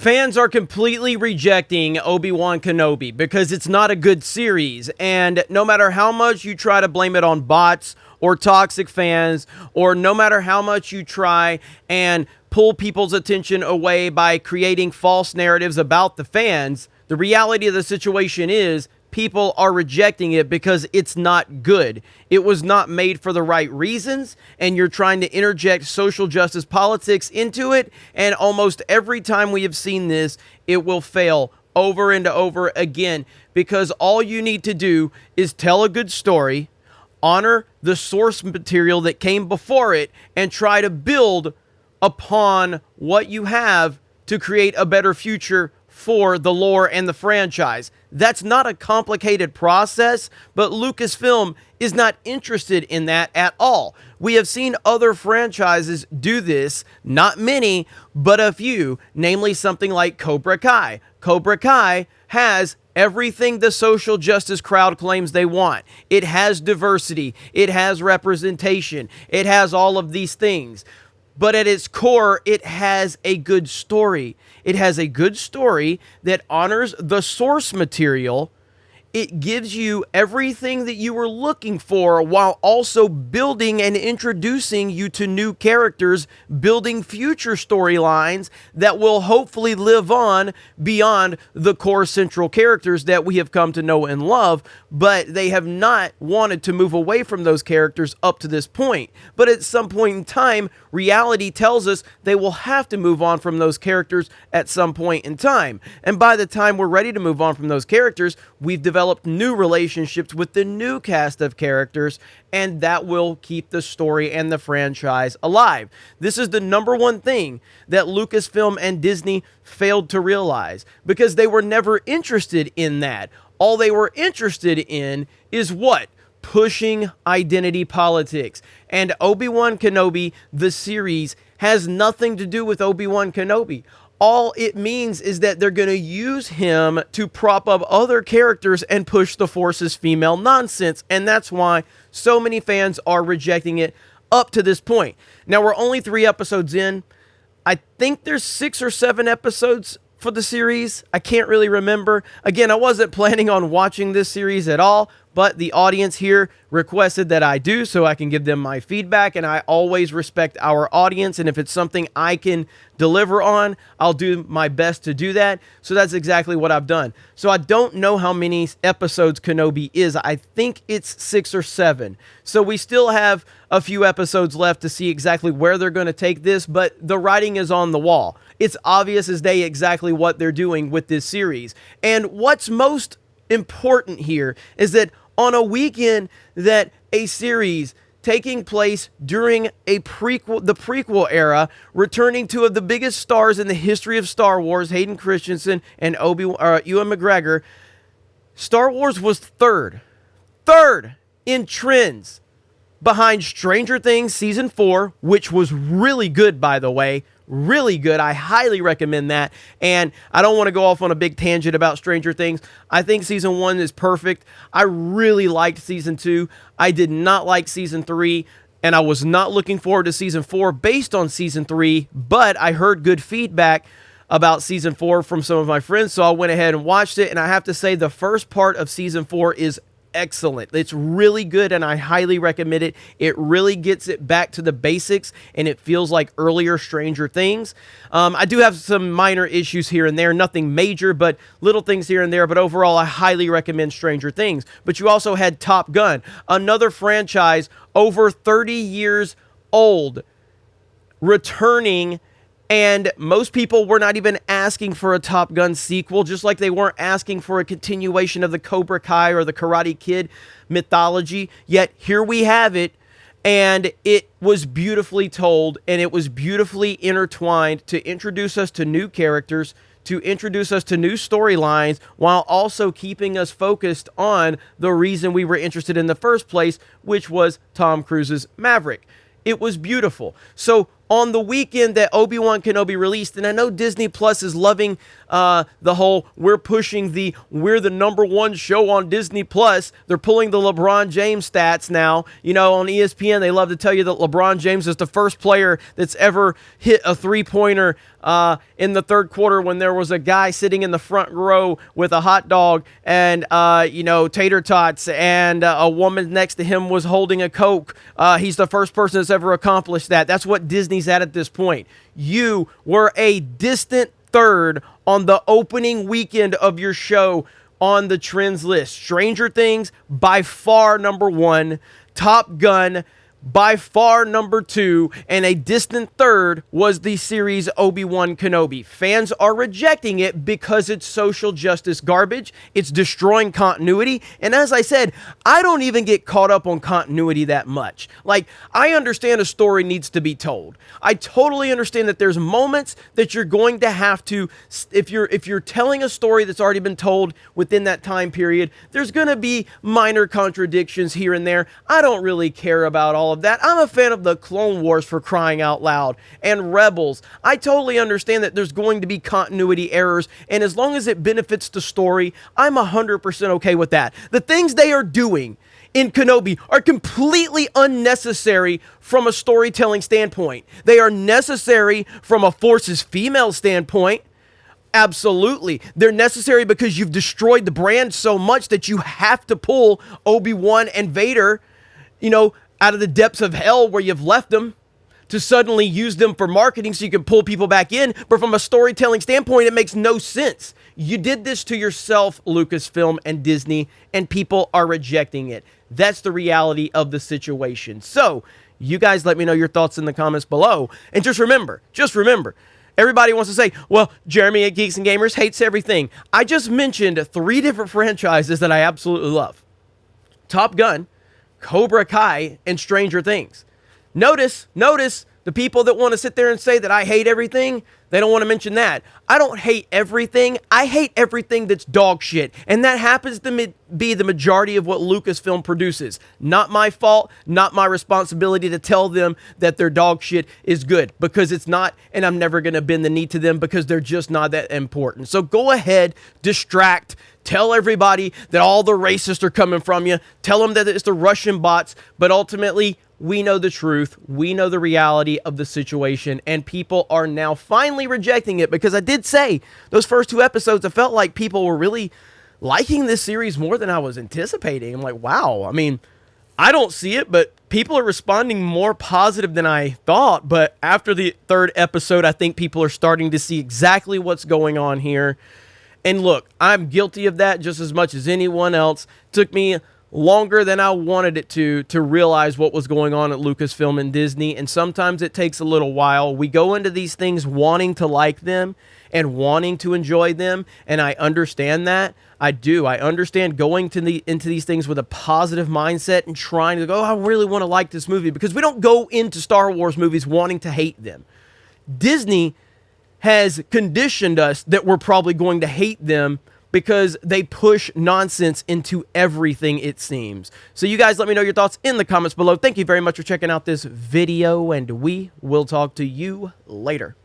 Fans are completely rejecting Obi-Wan Kenobi because it's not a good series, and no matter how much you try to blame it on bots or toxic fans, or no matter how much you try and pull people's attention away by creating false narratives about the fans, the reality of the situation is people are rejecting it because it's not good. It was not made for the right reasons, and you're trying to interject social justice politics into it, and almost every time we have seen this, it will fail over and over again, because all you need to do is tell a good story, honor the source material that came before it, and try to build upon what you have to create a better future for the lore and the franchise. That's not a complicated process, but Lucasfilm is not interested in that at all. We have seen other franchises do this, not many, but a few, namely something like Cobra Kai. Cobra Kai has everything the social justice crowd claims they want. It has diversity, it has representation, it has all of these things. But at its core, it has a good story. It has a good story that honors the source material. It gives you everything that you were looking for while also building and introducing you to new characters, building future storylines that will hopefully live on beyond the core central characters that we have come to know and love, but they have not wanted to move away from those characters up to this point. But at some point in time, reality tells us they will have to move on from those characters at some point in time. And by the time we're ready to move on from those characters, we've developed new relationships with the new cast of characters, and that will keep the story and the franchise alive. This is the number one thing that Lucasfilm and Disney failed to realize, because they were never interested in that. All they were interested in is what? Pushing identity politics. And Obi-Wan Kenobi, the series, has nothing to do with Obi-Wan Kenobi. All it means is that they're going to use him to prop up other characters and push the Force's female nonsense. And that's why so many fans are rejecting it up to this point. Now, we're only 3 episodes in. I think there's 6 or 7 episodes for the series. I can't really remember. Again, I wasn't planning on watching this series at all, but the audience here requested that I do, so I can give them my feedback, and I always respect our audience, and if it's something I can deliver on, I'll do my best to do that. So that's exactly what I've done. So I don't know how many episodes Kenobi is. I think it's 6 or 7. So we still have a few episodes left to see exactly where they're going to take this, but the writing is on the wall. It's obvious as day exactly what they're doing with this series. And what's most important here is that on a weekend that a series taking place during the prequel era, returning 2 of the biggest stars in the history of Star Wars, Hayden Christensen and Ewan McGregor, Star Wars was third in trends, behind Stranger Things Season 4, which was really good, by the way. Really good. I highly recommend that. And I don't want to go off on a big tangent about Stranger Things. I think Season 1 is perfect. I really liked Season 2. I did not like Season 3. And I was not looking forward to Season 4 based on Season 3. But I heard good feedback about Season 4 from some of my friends. So I went ahead and watched it. And I have to say the first part of Season 4 is excellent. It's really good, and I highly recommend it. It really gets it back to the basics, and it feels like earlier Stranger Things. I do have some minor issues here and there, nothing major, but little things here and there, but overall, I highly recommend Stranger Things. But you also had Top Gun, another franchise over 30 years old, returning. And most people were not even asking for a Top Gun sequel, just like they weren't asking for a continuation of the Cobra Kai or the Karate Kid mythology. Yet here we have it, and it was beautifully told, and it was beautifully intertwined to introduce us to new characters, to introduce us to new storylines, while also keeping us focused on the reason we were interested in the first place, which was Tom Cruise's Maverick. It was beautiful. So on the weekend that Obi-Wan Kenobi released, and I know Disney Plus is loving the whole we're the number one show on Disney Plus. They're pulling the LeBron James stats now. You know, on ESPN, they love to tell you that LeBron James is the first player that's ever hit a three-pointer in the third quarter when there was a guy sitting in the front row with a hot dog and, tater tots, and a woman next to him was holding a Coke. He's the first person that's ever accomplished that. That's what Disney's at this point. You were a distant third on the opening weekend of your show on the trends list. Stranger Things, by far number one. Top Gun, by far number two, and a distant third was the series Obi-Wan Kenobi. Fans are rejecting it because it's social justice garbage. It's destroying continuity. And as I said, I don't even get caught up on continuity that much. Like, I understand a story needs to be told. I totally understand that there's moments that you're going to have to, if you're telling a story that's already been told within that time period, there's going to be minor contradictions here and there. I don't really care about all of that. I'm a fan of the Clone Wars, for crying out loud, and Rebels. I totally understand that there's going to be continuity errors, and as long as it benefits the story, I'm 100% okay with that. The things they are doing in Kenobi are completely unnecessary from a storytelling standpoint. They are necessary from a Force's female standpoint. Absolutely. They're necessary because you've destroyed the brand so much that you have to pull Obi-Wan and Vader, out of the depths of hell where you've left them, to suddenly use them for marketing so you can pull people back in. But from a storytelling standpoint, it makes no sense. You did this to yourself, Lucasfilm and Disney, and people are rejecting it. That's the reality of the situation. So, you guys let me know your thoughts in the comments below. And just remember, everybody wants to say, well, Jeremy at Geeks and Gamers hates everything. I just mentioned 3 different franchises that I absolutely love. Top Gun, Cobra Kai, and Stranger Things. Notice the people that want to sit there and say that I hate everything, they don't want to mention that. I don't hate everything. I hate everything that's dog shit. And that happens to be the majority of what Lucasfilm produces. Not my fault, not my responsibility to tell them that their dog shit is good, because it's not, and I'm never going to bend the knee to them because they're just not that important. So go ahead, distract, tell everybody that all the racists are coming from you. Tell them that it's the Russian bots, but ultimately, we know the truth. We know the reality of the situation, and people are now finally rejecting it, because I did say those first 2 episodes, I felt like people were really liking this series more than I was anticipating. I'm like, wow. I mean, I don't see it, but people are responding more positive than I thought. But after the 3rd episode, I think people are starting to see exactly what's going on here. And look, I'm guilty of that just as much as anyone else. It took me longer than I wanted it to realize what was going on at Lucasfilm and Disney, and sometimes it takes a little while. We go into these things wanting to like them and wanting to enjoy them, and I understand that. I do. I understand going into these things with a positive mindset and trying to go, I really want to like this movie, because we don't go into Star Wars movies wanting to hate them. Disney has conditioned us that we're probably going to hate them because they push nonsense into everything, it seems. So you guys let me know your thoughts in the comments below. Thank you very much for checking out this video, and we will talk to you later.